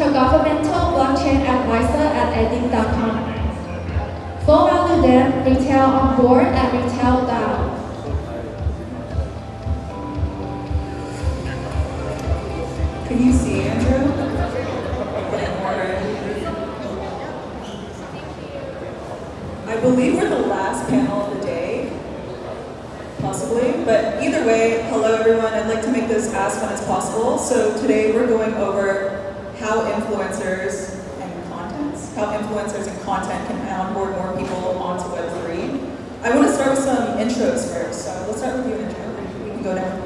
Intergovernmental Blockchain Advisor at Anndy.com. Follow Lian, Retail Onboard at Retail DAO. Can you see Andrew? I believe we're the last panel of the day, possibly, but either way, hello everyone. I'd like to make this as fun as possible. So today we're going over how influencers and content can onboard more people onto Web3. I want to start with some intros first. So let's start with you, Andrew. We can go down.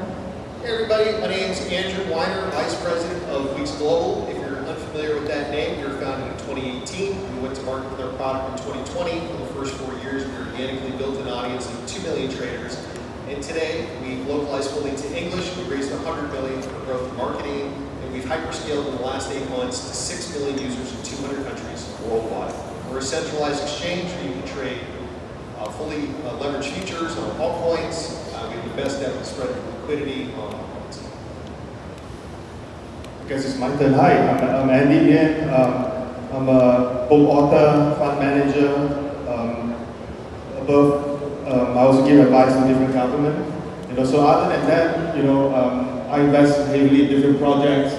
Hey everybody, my name is Andrew Weiner, Vice President of WEEEX Global. If you're unfamiliar with that name, we were founded in 2018. We went to market with our product in 2020. For the first 4 years, we organically built an audience of 2 million traders. And today, we've localized fully to English. We raised $100 million for growth and marketing. And we've hyperscaled in the last 8 months to 6 million users in 200 countries worldwide. We're a centralized exchange where you can trade fully leveraged futures on altcoins. We have the best ever spread of liquidity on altcoins. I guess it's my turn. Hi, I'm Andy Lian. I'm a book author, fund manager. I also give advice to different governments. So other than that, I invest heavily in different projects.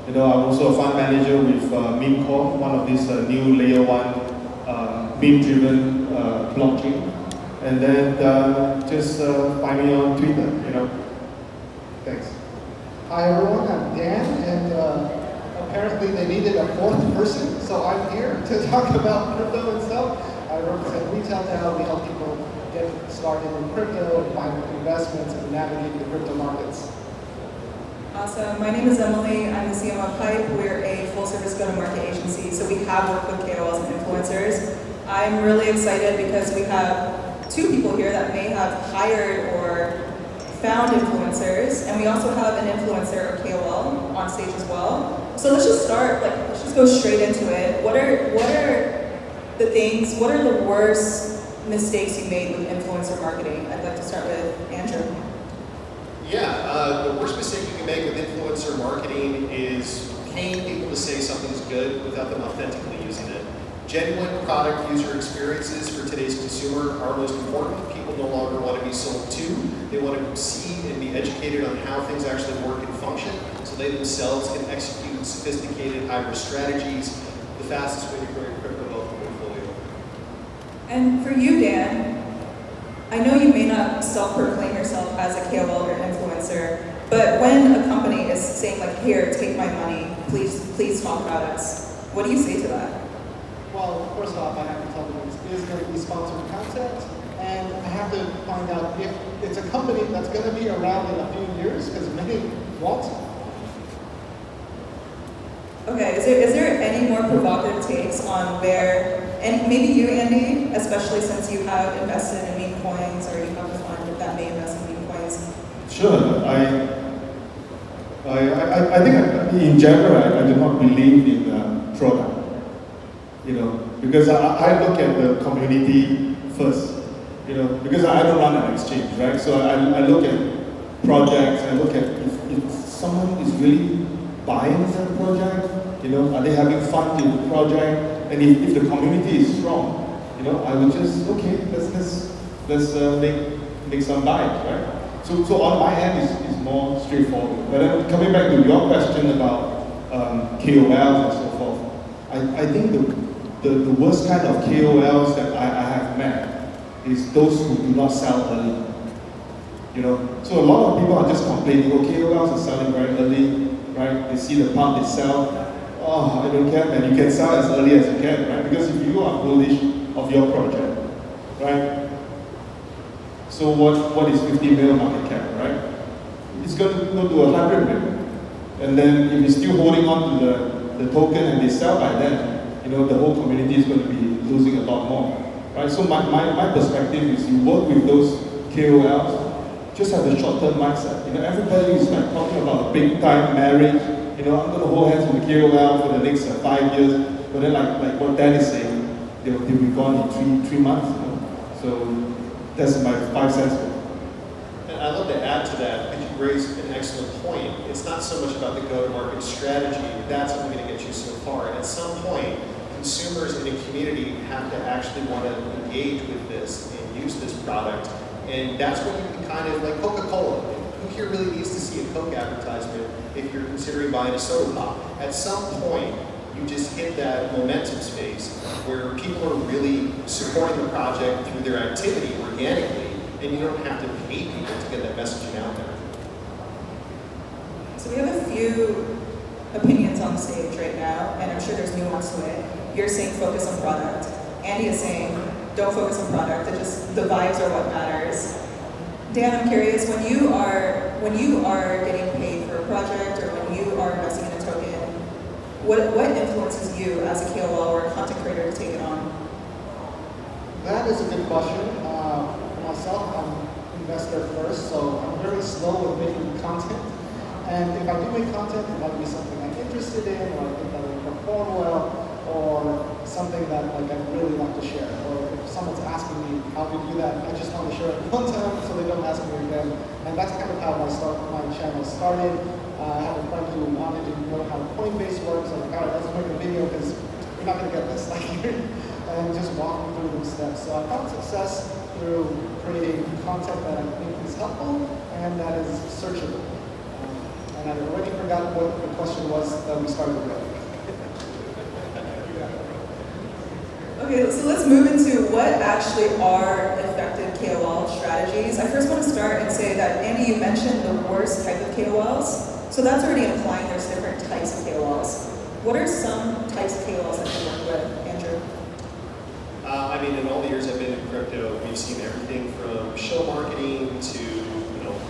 I'm also a fund manager with Meme Corp, one of these new layer 1 meme-driven blockchain. And then just find me on Twitter. Thanks. Hi everyone, I'm Dan, and apparently they needed a fourth person, so I'm here to talk about crypto and stuff. I represent Retail DAO. We help people get started in crypto and find investments and navigate the crypto markets. Awesome. My name is Emily. I'm the CMO of HYPE. We're a full-service go-to-market agency, so we have worked with KOLs and influencers. I'm really excited because we have 2 people here that may have hired or found influencers, and we also have an influencer or KOL on stage as well. So let's just start, let's just go straight into it. What are the worst mistakes you made with influencer marketing? I'd like to start with Andrew. Yeah, the worst mistake you can make with influencer marketing is paying people to say something's good without them authentically using it. Genuine product user experiences for today's consumer are most important. People no longer want to be sold to. They want to see and be educated on how things actually work and function, so they themselves can execute sophisticated hybrid strategies, the fastest way to grow your crypto wealth portfolio. And for you, Dan, I know you may not self-proclaim yourself as a KOL or influencer, but when a company is saying here, take my money, please talk about us, what do you say to that? Well, first off, I have to tell them it's going to be sponsored content, and I have to find out if it's a company that's going to be around in a few years, because many want to. Okay, is there any more provocative takes on where, and maybe you, Andy, especially since you have invested in meme coins, or you have a fund that may invest in meme coins? Sure. I think in general, I do not believe in product. Because I look at the community first. Because I don't run an exchange, right? So I look at projects. I look at if someone is really buying the project. Are they having fun with the project? And if the community is strong, I would just let's make some buys, right? So on my end is more straightforward. But then coming back to your question about KOLs and so forth, I think the worst kind of KOLs that I have met is those who do not sell early. So a lot of people are just complaining, KOLs are selling very early, right? They see the pump, they sell. Oh, I don't care, man. You can sell as early as you can, right? Because if you are bullish of your project, right? So what is 50 mil market cap, right? It's going to go to 100 mil. And then if you're still holding on to the token and they sell by then, the whole community is going to be losing a lot more, right? So my perspective is you work with those KOLs, just have a short-term mindset. Everybody is talking about a big-time marriage. I'm going to hold hands with the KOL for the next 5 years. But then like what Dan is saying, they'll be gone in three months. So that's my 5 cents. And I'd love to add to that, because you raised an excellent point. It's not so much about the go-to-market strategy. That's only going to get you so far. consumers in a community have to actually want to engage with this and use this product. And that's when you can kind of, like Coca-Cola. Who here really needs to see a Coke advertisement if you're considering buying a soda pop? At some point, you just hit that momentum space where people are really supporting the project through their activity organically, and you don't have to pay people to get that messaging out there. So we have a few opinions on the stage right now, and I'm sure there's nuance to it. You're saying focus on product. Andy is saying don't focus on product. The vibes are what matters. Dan, I'm curious, when you are getting paid for a project or when you are investing in a token, what influences you as a KOL or a content creator to take it on? That is a good question. For myself, I'm an investor first, so I'm very slow with making content. And if I do make content, it might be something I'm interested in, or I think that will perform well, or something that like I'd really like to share. Or if someone's asking me how to do that, I just want to share it one time so they don't ask me again. And that's kind of how my channel started. I had a friend who wanted to know how Coinbase works. I'm like, all right, let's make a video because you're not going to get this like here. And just walking through those steps. So I found success through creating content that I think is helpful and that is searchable. And I already forgot what the question was that we started with. Okay, so let's move into what actually are effective KOL strategies. I first want to start and say that, Andy, you mentioned the worst type of KOLs. So that's already implying there's different types of KOLs. What are some types of KOLs that you work with, Andrew? I mean, in all the years I've been in crypto, we've seen everything from show marketing to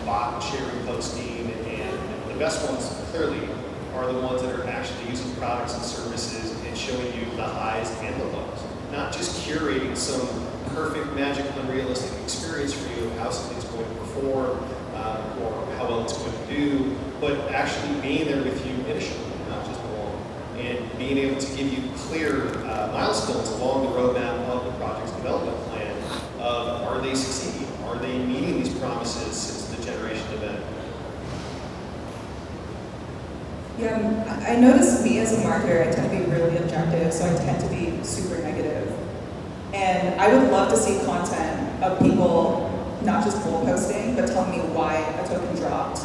bot sharing posting, and the best ones clearly are the ones that are actually using products and services and showing you the highs and the lows. Not just curating some perfect, magic, unrealistic experience for you of how something's going to perform or how well it's going to do, but actually being there with you initially, not just along, and being able to give you clear milestones along the roadmap of the project's development plan of are they succeeding? Are they meeting these promises since the generation event? Yeah, I notice me as a marketer, I tend to be really objective, so I tend to be super negative. And I would love to see content of people not just bull posting, but telling me why a token dropped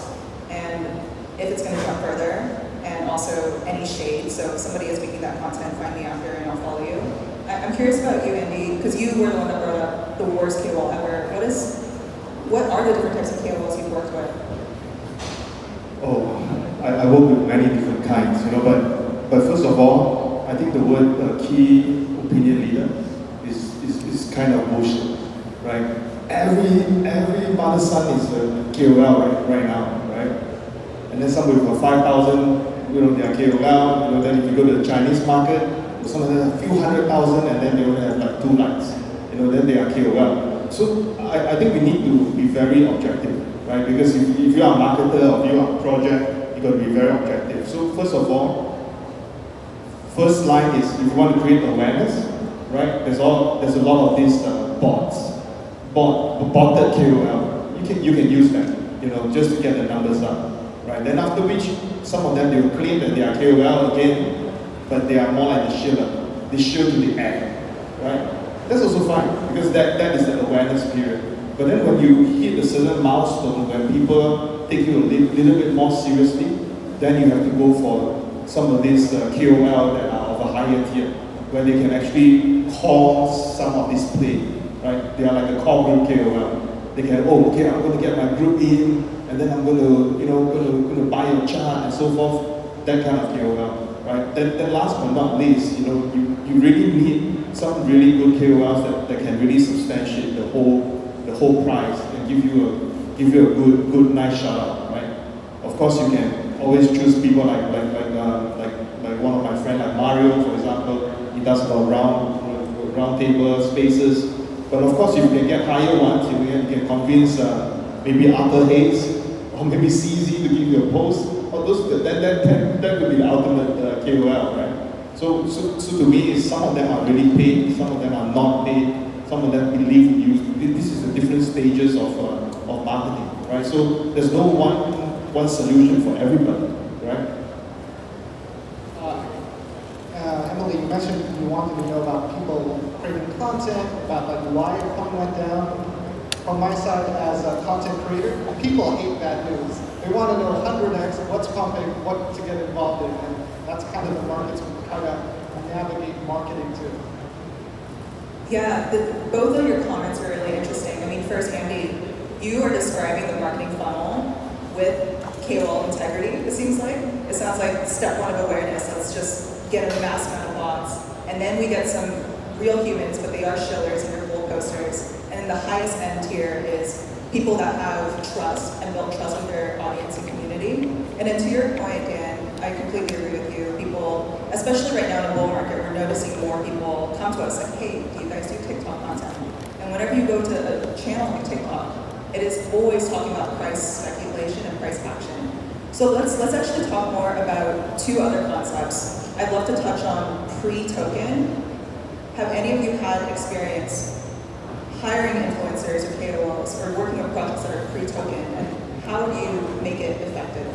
and if it's going to drop further, and also any shade. So if somebody is making that content, find me after and I'll follow you. I'm curious about you, Andy, because you were the one that brought up the worst KOL ever. What are the different types of KOLs you've worked with? I work with many different kinds, but first of all, I think the word key opinion leader is kind of bullshit, right? Every mother's son is a KOL right now, right? And then some with 5,000, they are KOL. Then if you go to the Chinese market, some of them have a few 100,000, and then they only have like 2 likes. Then they are KOL. So I think we need to be very objective, right? Because if you are a marketer or if you are a project, you got to be very objective. So first of all, first line is if you want to create awareness, right? There's a lot of these botted KOL. You can use that, just to get the numbers up, right? Then after which, some of them they will claim that they are KOL again, but they are more like the shiller. They show to the ad, right? That's also fine because that is the awareness period. But then when you hit a certain milestone, when people take you a little bit more seriously, then you have to go for some of these KOL that are of a higher tier, where they can actually call some of this play, right? They are like a call group KOL. They can, I'm going to get my group in, and then I'm going to, going to buy a chart and so forth. That kind of KOL, right? Then last but not least, you really need some really good KOLs that can really substantiate the whole price and give you a good nice shout out, right? Of course, you can always choose people like one of my friends, like Mario, for example. He does about round table spaces. But of course, if you can get higher ones, you can convince maybe Arthur Hayes or maybe CZ to give you a post. Or that would be the ultimate KOL, right? So to me, some of them are really paid, some of them are not paid, some of them believe in you. This is the different stages of marketing, right? So there's no one solution for everybody, right? Emily, you mentioned you wanted to know about people creating content, about like why a coin went down. From my side as a content creator, people hate bad news. They want to know 100x, what's pumping, what to get involved in, and that's kind of the markets we try to navigate marketing to. Yeah, both of your comments are really interesting. I mean, first, Andy, you are describing the marketing funnel with KOL integrity, it seems like. It sounds like step one of awareness, let's just get a mass amount of bots. And then we get some real humans, but they are shillers and they're gold posters. And the highest end tier is people that have trust and build trust with their audience and community. And then to your point, Dan, I completely agree with you. People, especially right now in a bull market, we're noticing more people come to us like, hey, do you guys do TikTok content? And whenever you go to a channel like TikTok, it is always talking about price speculation and price action. So let's actually talk more about two other concepts. I'd love to touch on pre-token. Have any of you had experience hiring influencers or KOLs or working on projects that are pre-token, and how do you make it effective?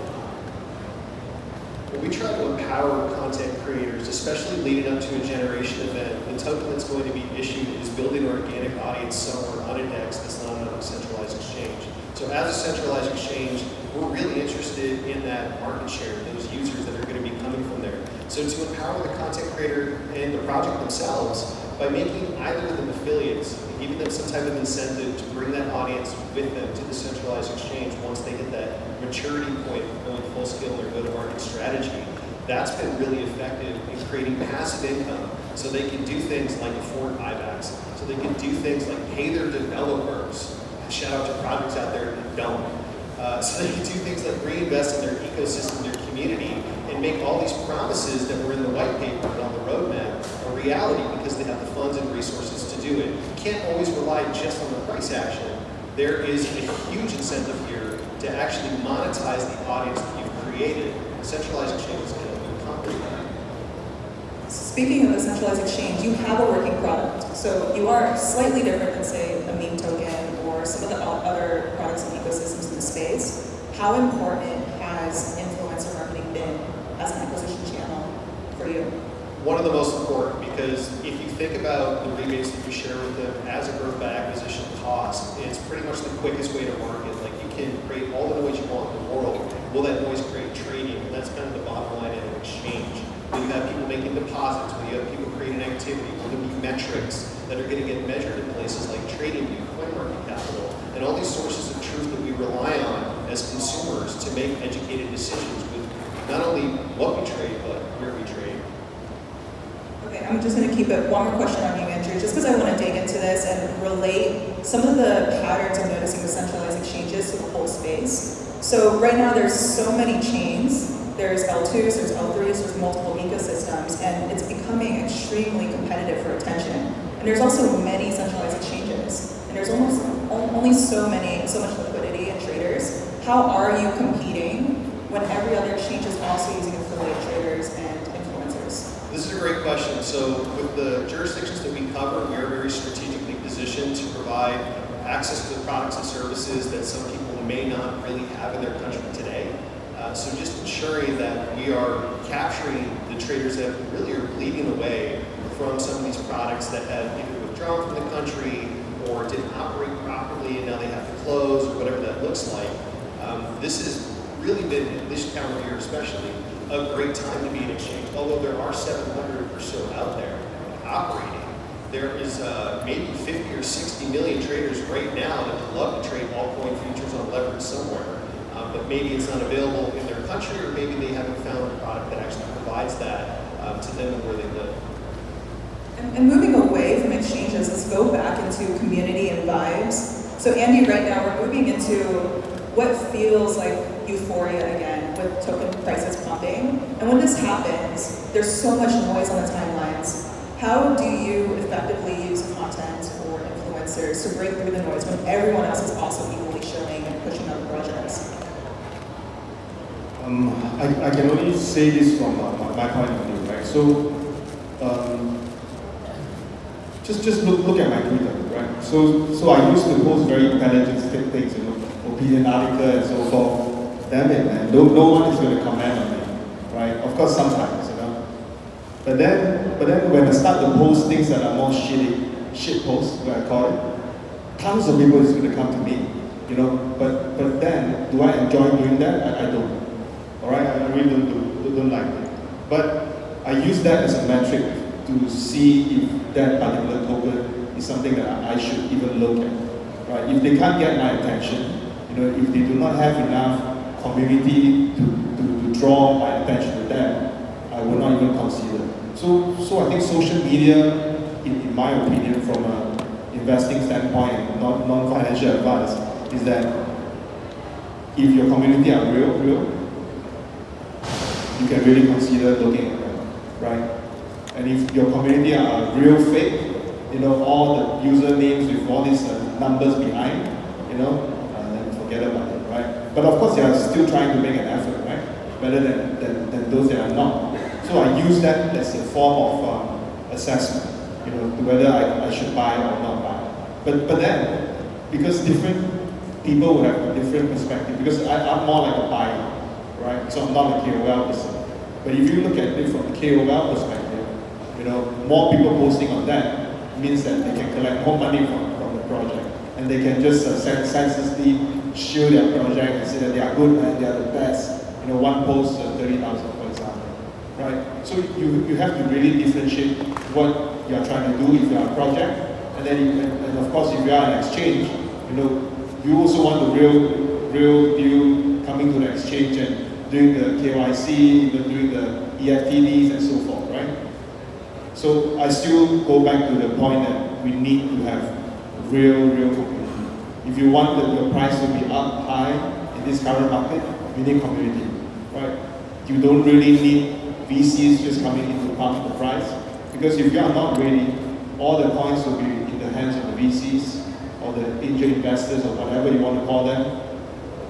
Well, we try to empower content creators, especially leading up to a generation event. The token that's going to be issued is building an organic audience somewhere on an index that's not on a centralized exchange. So as a centralized exchange, we're really interested in that market share, those users that are going to be coming from there. So to empower the content creator and the project themselves by making either of them affiliates, and giving them some type of incentive to bring that audience with them to the centralized exchange once they hit that maturity point of going full scale in their go-to-market strategy, that's been really effective in creating passive income. So they can do things like afford buybacks. So they can do things like pay their developers. Shout out to projects out there that don't. So they can do things like reinvest in their ecosystem, their community, and make all these promises that were in the white paper and on the roadmap a reality because they have the funds and resources to do it. You can't always rely just on the price action. There is a huge incentive here to actually monetize the audience that you've created. Centralized exchange is going to accomplish that. Speaking of a centralized exchange, you have a working product. So you are slightly different than, say, a meme token or some of the other products and ecosystems in the space. How important has influencer marketing been as an acquisition channel for you? One of the most important, because if you think about the rebates that you share with them as a growth by acquisition cost, it's pretty much the quickest way to market. Like, you can create all the noise you want in the world. Will that noise create trading? And that's kind of the bottom line in an exchange. When you have people making deposits, when you have people creating activity, will there be metrics that are going to get measured in places like TradingView, CoinMarketCapital, and all these sources of truth that we rely on as consumers to make educated decisions with not only what we trade, but where we trade. Okay, I'm just going to keep it one more question on you, Andrew, just because I want to dig into this and relate some of the patterns I'm noticing with centralized exchanges to the whole space. So right now there's so many chains. There's L2s, there's L3s, there's multiple ecosystems, and it's becoming extremely competitive for attention. And there's also many centralized exchanges, and there's almost only so much liquidity and traders. How are you competing when every other exchange is also using affiliate traders and influencers? This is a great question. So with the jurisdictions that we cover, we are very strategically positioned to provide access to the products and services that some people may not really have in their country today. So just ensuring that we are capturing the traders that really are bleeding away from some of these products that have either withdrawn from the country or didn't operate properly and now they have to close or whatever that looks like. This has really been, this calendar year especially, a great time to be an exchange. Although there are 700 or so out there operating, there is maybe 50 or 60 million traders right now that would love to trade altcoin futures on leverage somewhere. But maybe it's not available in their country, or maybe they haven't found a product that actually provides that to them and where they live. And moving away from exchanges, let's go back into community and vibes. So Andy, right now we're moving into what feels like euphoria again with token prices pumping. And when this happens, there's so much noise on the timelines. How do you effectively use content or influencers to break through the noise when everyone else is also equally showing and pushing out projects? I can only say this from my point of view, right? So, just look at my Twitter, right? So I used to post very intelligent things, opinion article and so forth. Damn it, man! No one is going to comment on me, right? Of course, sometimes, But then when I start to post things that are more shit posts, what I call it, tons of people is going to come to me, you know. But then, do I enjoy doing that? I don't. All right, I really don't like it. But I use that as a metric to see if that particular token is something that I should even look at, right? If they can't get my attention, you know, if they do not have enough community to draw my attention to them, I will not even consider. So I think social media, in my opinion, from an investing standpoint and non-financial advice, is that if your community are real, you can really consider looking at them, right? And if your community are real fake, you know, all the usernames with all these numbers behind, you know, then forget about it, right? But of course, they are still trying to make an effort, right? Better than those that are not. So I use that as a form of assessment, you know, whether I should buy or not buy. But then, because different people will have a different perspective, because I'm more like a buyer, right? So I'm not a KOL person. But if you look at it from the KOL perspective, you know, more people posting on that means that they can collect more money from the project. And they can just senselessly show their project and say that they are good and they are the best. You know, one post 30,000, for example, right? So you have to really differentiate what you are trying to do if you are a project. And then, and of course, if you are an exchange, you know, you also want the real deal coming to the exchange and doing the KYC, even doing the EFTDs and so forth, right? So I still go back to the point that we need to have real community. If you want your price to be up high in this current market, you need community, right? You don't really need VCs just coming in to pump the price, because if you are not ready, all the coins will be in the hands of the VCs or the angel investors or whatever you want to call them.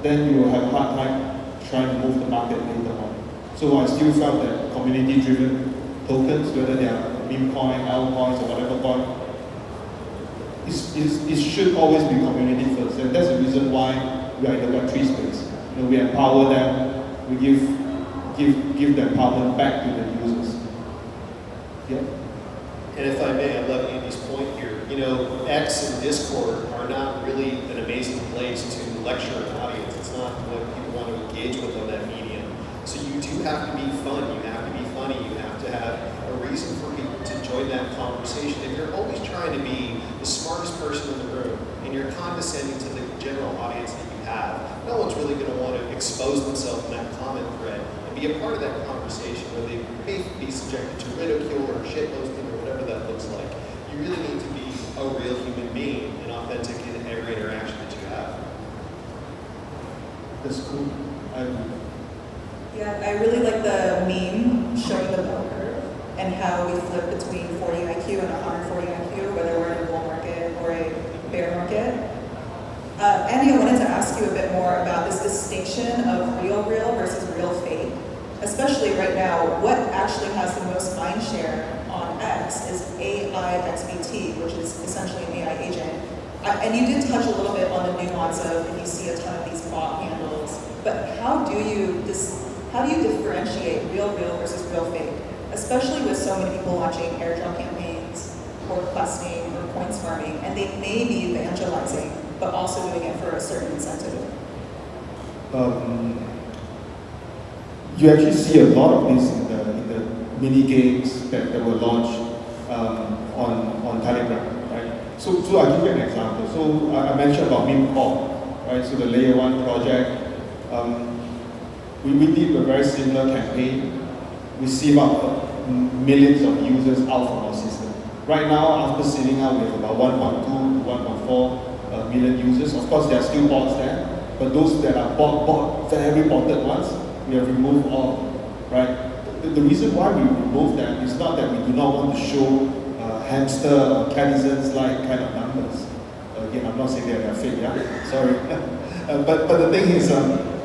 Then you will have a hard time trying to move the market later on. So I still felt that community-driven tokens, whether they are meme coin, altcoins, or whatever coin, it should always be community first. And that's the reason why we are in the Web3 space. You know, we empower them, we give the empowerment back to the users. Yeah. And if I may, I love Andy's point here. You know, X and Discord are not really an amazing place to lecture an audience. It's not what people want to engage with on that medium. So you do have to be fun, you have to be funny, you have to have a reason for people to join that conversation. If you're always trying to be the smartest person in the room and you're condescending to the general audience that you have, no one's really going to want to expose themselves in that comment thread and be a part of that conversation where they may be subjected to ridicule or shitposting or whatever that looks like. You really need to be a real human being and authentic in every interaction that you have. That's cool. Yeah, I really like the meme showing the bell curve and how we flip between 40 IQ and 140 IQ, whether we're in a bull market or a bear market. Andy, I wanted to ask you a bit more about this distinction of real versus real fake. Especially right now, what actually has the most mind share on X is AI XBT, which is essentially an AI agent. And you did touch a little bit on the nuance of if you see a ton of these bot handles, but how do you differentiate real versus real fake? Especially with so many people launching airdrop campaigns or questing or points farming, and they may be evangelizing, but also doing it for a certain incentive. You actually see a lot of this in the mini games that were launched on Telegram, right? So I'll give you an example. So I mentioned about meme call, right? So the layer 1 project, we did a very similar campaign. We sieve out millions of users out from our system. Right now, after sieving out, we have about 1.2 to 1.4 million users. Of course, there are still bots there, but those that are very botted ones, we have removed all, right? The reason why we remove them is not that we do not want to show hamster or Cadizens-like kind of numbers. Again, I'm not saying they're fake, yeah? Sorry. But the thing is,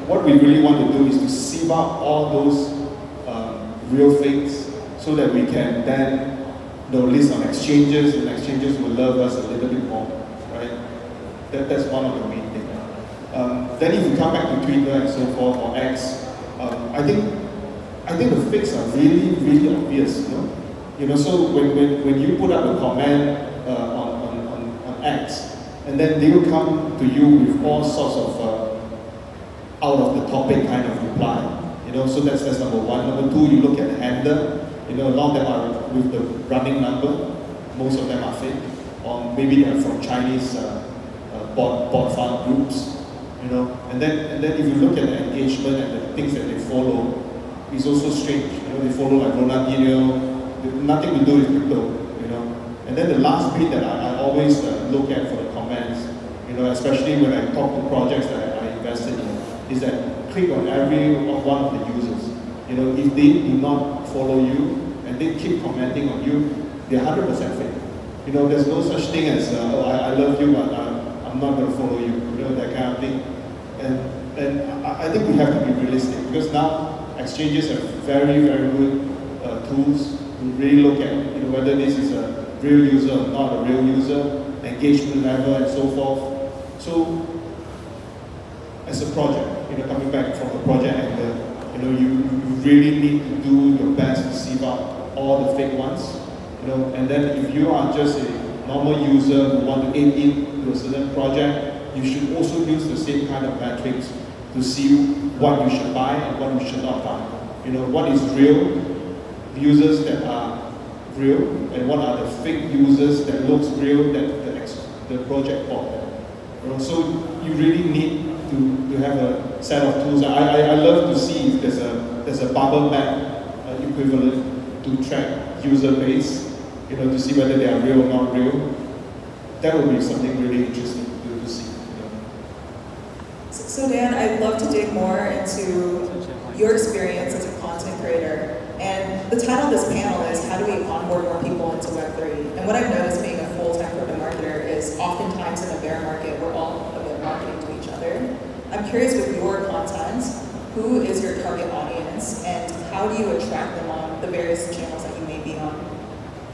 what we really want to do is to sieve out all those real fakes so that we can then list on exchanges, and exchanges will love us a little bit more, right? That's one of the main things. Then if you come back to Twitter and so forth, or X, I think the fakes are really obvious, you know? So when you put up a comment on X, and then they will come to you with all sorts of out of the topic kind of reply. So that's number one. Number two, you look at the handler. A lot of them are with the running number. Most of them are fake, or maybe they're from Chinese bot farm groups. And then if you look at the engagement and the things that they follow, it's also strange. They follow like Ronaldinho, nothing to do with crypto. And then the last bit that I always look at for the comments, especially when I talk to projects that I invested in, is that click on every one of the users. If they do not follow you and they keep commenting on you, they're 100% fake. There's no such thing as I love you, but I'm not going to follow you. That kind of thing. And I think we have to be realistic, because now exchanges have very, very good tools to really look at whether this is a real user or not a real user, engagement level and so forth. So as a project, coming back from a project angle, you really need to do your best to sieve out all the fake ones. And then if you are just a normal user who want to aid into a certain project, you should also use the same kind of metrics to see what you should buy and what you should not buy. What is real users that are real, and what are the fake users that looks real that the project bought. So you really need to have a set of tools. I love to see if there's a bubble map equivalent to track user base, to see whether they are real or not real. That would be something really interesting to see. So Dan, I'd love to dig more into your experience as a content creator. And the title of this panel is How Do We Onboard More People into Web3? And what I've noticed being a full-time crypto marketer is oftentimes in a bear market, we're all a bit marketing to each other. I'm curious with your content, who is your target audience and how do you attract them on the various channels that you may be on?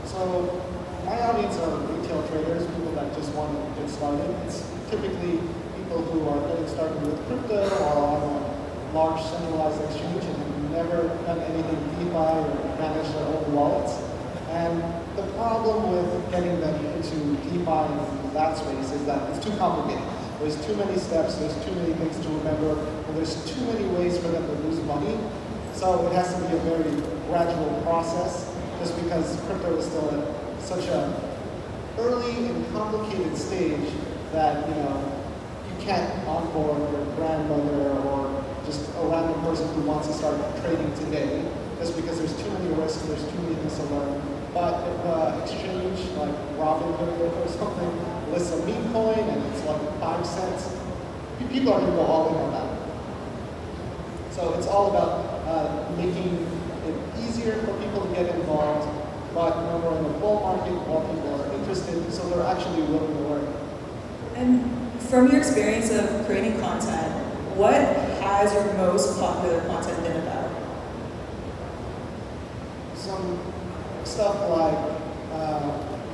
So my audience are retail traders, people that just want to get started. It's typically people who are getting started with crypto or on a large centralized exchange and have never done anything DeFi or managed their own wallets. And the problem with getting them into DeFi in that space is that it's too complicated. There's too many steps, there's too many things to remember, and there's too many ways for them to lose money. So it has to be a very gradual process, just because crypto is still at such an early and complicated stage that you can't onboard your grandmother or just a random person who wants to start trading today, just because there's too many risks, there's too many things to learn. But if an exchange like Robinhood or something lists a meme coin and it's like 5 cents, people are going to go all in on that. So it's all about making it easier for people to get involved, but when we're in a bull market, more people are interested, so they're actually willing to learn. And from your experience of creating content, what has your most popular content been about? Some stuff like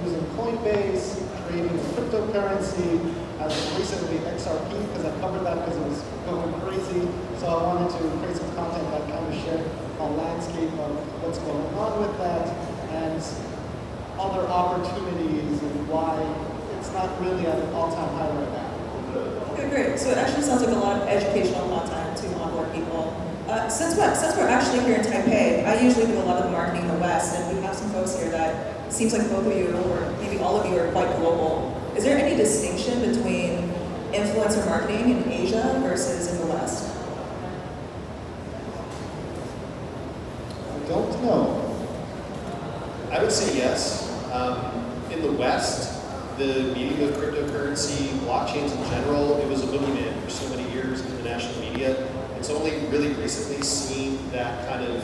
using Coinbase, creating a cryptocurrency, as recently XRP, because I covered that because it was going crazy. So I wanted to create some content that kind of shared a landscape of what's going on with that and other opportunities and why it's not really at an all-time high right now. Okay, great. So it actually sounds like a lot of educational content to onboard people. Since we're actually here in Taipei, I usually do a lot of the marketing in the West, and we have some folks here that seems like both of you, or maybe all of you, are quite global. Is there any distinction between influencer marketing in Asia versus in the West? I don't know. I would say yes. In the West, the medium of cryptocurrency, blockchains in general, it was a boogeyman for so many years in the national media. It's only really recently seen that kind of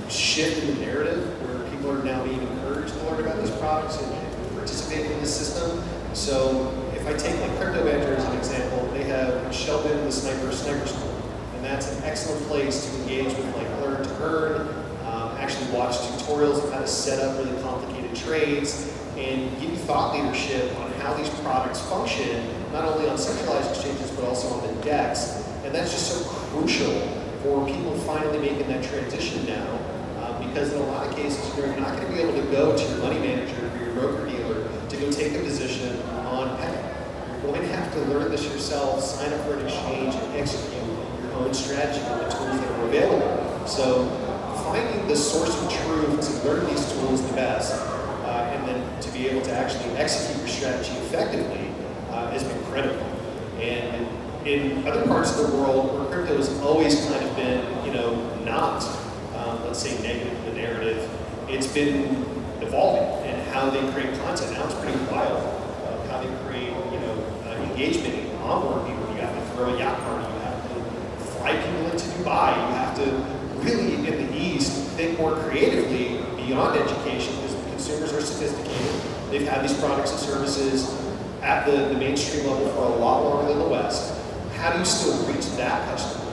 shift in the narrative where people are now being encouraged to learn about these products and participate in this system. So if I take like Crypto Banter as an example, they have Sheldon the Sniper School. And that's an excellent place to engage with like learn to earn, actually watch tutorials on how to set up really complicated trades, and give you thought leadership on how these products function, not only on centralized exchanges, but also on the DEX. And that's just so crucial for people finally making that transition now, because in a lot of cases, you're not going to be able to go to your money manager or your broker dealer to go take a position on pay. You're going to have to learn this yourself, sign up for an exchange, and execute your own strategy with the tools that are available. So finding the source of truth to learn these tools the best, and then to be able to actually execute your strategy effectively has been critical. And in other parts of the world where crypto has always kind of been, not, let's say, negative in the narrative, it's been evolving in how they create content. Now it's pretty wild how they create, engagement and onboard people. You have to throw a yacht party. You have to fly people into Dubai. You have to really, in the East, think more creatively beyond education because the consumers are sophisticated. They've had these products and services at the mainstream level for a lot longer than the West. How do you still reach that customer?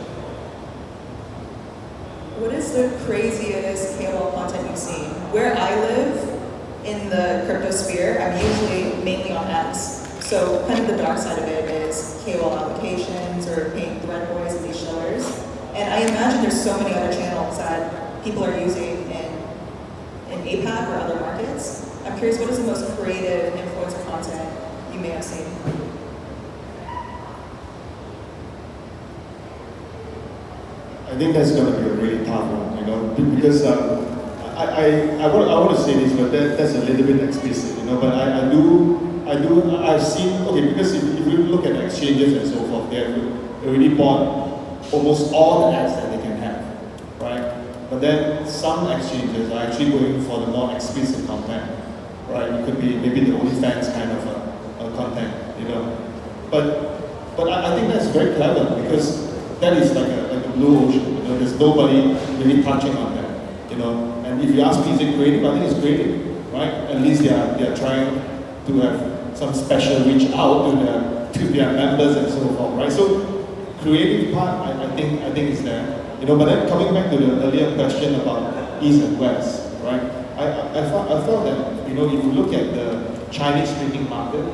What is the craziest KOL content you've seen? Where I live in the crypto sphere, I'm usually mainly on X. So kind of the dark side of it is KOL applications or paying thread boys and these shillers. And I imagine there's so many other channels that people are using in APAC or other markets. I'm curious, what is the most creative influencer content you may have seen? I think that's going to be a really tough one, because I want to say this, but that's a little bit explicit, but I've seen, because if you look at exchanges and so forth, they have already bought almost all the ads that they can have, right? But then some exchanges are actually going for the more explicit content, right? It could be maybe the OnlyFans kind of content, But I think that's very clever because that is like a blue ocean, There's nobody really touching on that, And if you ask me, is it creative? I think it's creative, right? At least they are trying to have some special reach out to their members and so forth, right? So creative part, I think is there, But then coming back to the earlier question about East and West, right? I felt that if you look at the Chinese-speaking market,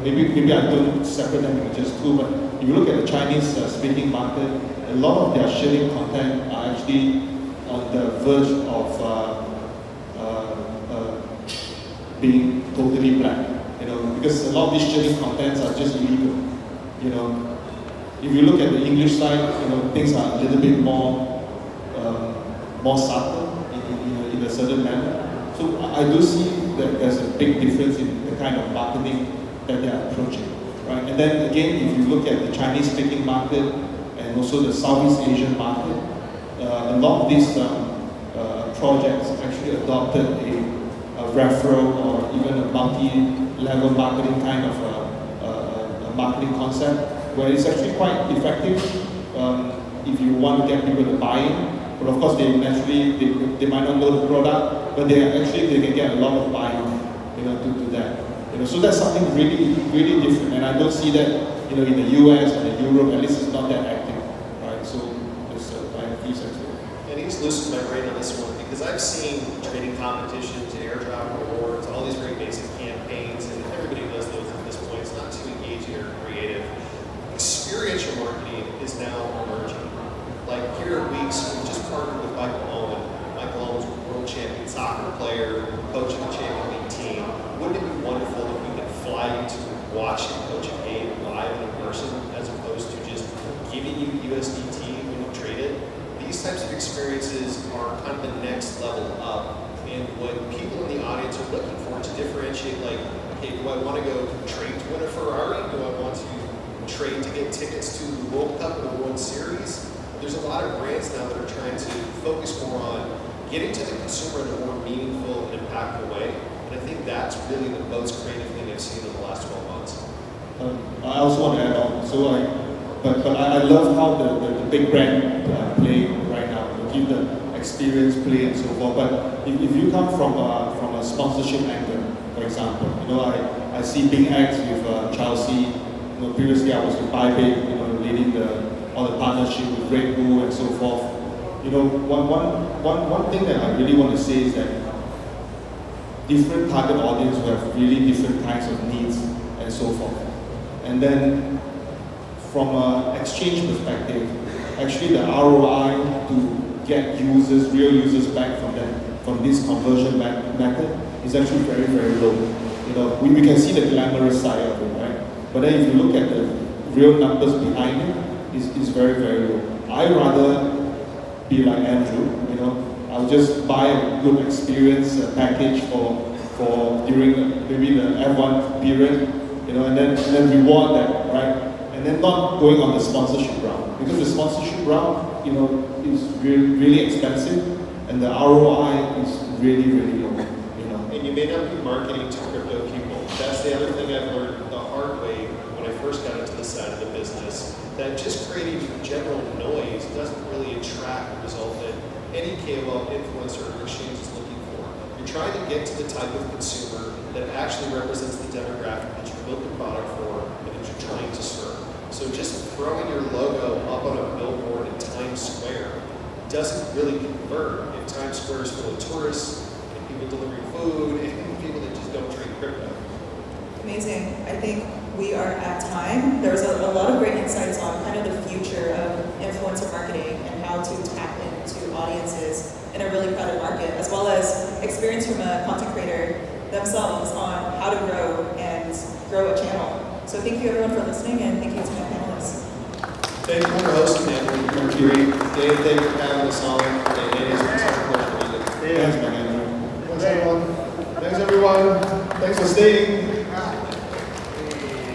maybe I don't separate them into just two, but if you look at the Chinese-speaking market, a lot of their sharing content are actually on the verge of being totally black, because a lot of these sharing contents are just illegal, If you look at the English side, things are a little bit more subtle in a certain manner. So I do see that there's a big difference in the kind of marketing that they are approaching, right? And then again, if you look at the Chinese-speaking market and also the Southeast Asian market, a lot of these projects actually adopted a referral or even a multi-level marketing kind of a marketing concept, where it's actually quite effective if you want to get people to buy in. But of course, they might not know the product, but they can get a lot of buy-in, to that. So that's something really, really different, and I don't see that, in the US and in Europe. At least it's not that active, right? So that's my few cents. And he's loosened my brain on this one because I've seen trading competitions and airdrop rewards, all these very basic campaigns, and everybody does those at this point. It's not too engaging or creative. Experiential marketing is now emerging. Like here at WEEEX, we just partnered with Michael Owen. Michael Owen's a world champion soccer player, coaching the champion league team. Wouldn't it be wonderful if we could fly you to watch and coach a game live and in person, as opposed to just giving you USDT when you trade it? These types of experiences are kind of the next level up, and what people in the audience are looking for to differentiate, like, okay, do I want to go trade to win a Ferrari? Do I want to trade to get tickets to the World Cup or the World Series? There's a lot of brands now that are trying to focus more on getting to the consumer in a more meaningful and impactful way. And I think that's really the most creative thing I've seen in the last 12 months. I also want to add on. So but I love how the big brand play right now. Give the experience play and so forth. But if you come from a sponsorship angle, for example, I see big ads with Chelsea. Previously I was with Taipei, leading all the partnership with Red Bull and so forth. One thing that I really want to say is that different target audience will have really different kinds of needs and so forth. And then from an exchange perspective, actually the ROI to get users, real users back from this conversion method is actually very, very low. You know, we can see the glamorous side of it, right? But then if you look at the real numbers behind it, it's very, very low. I'd rather be like Andrew, you know, I'll just buy a good experience package for during maybe the F1 period, you know, and then reward that, right? And then not going on the sponsorship route, because the sponsorship route, you know, is really expensive, and the ROI is really, really low, you know. And you may not be marketing to crypto people. That's the other thing I've learned the hard way when I first got into the side of the business, that just creating general noise doesn't really attract the result that any KOL influencer or exchange is looking for. You're trying to get to the type of consumer that actually represents the demographic that you built the product for and that you're trying to serve. So just throwing your logo up on a billboard in Times Square doesn't really convert if Times Square is full of tourists and people delivering food and people that just don't trade crypto. Amazing. I think we are at time. There's a lot of great insights on kind of the future of influencer marketing and how to tap into audiences in a really crowded market, as well as experience from a content creator themselves on how to grow and grow a channel. So thank you everyone for listening, and thank you to my panelists. Thank you for hosting that. You're great. Dave, thank you for having us on. And it is a pleasure to meet you. Thanks, man, Andrew. Thanks, everyone. Thanks, everyone. Thanks for staying.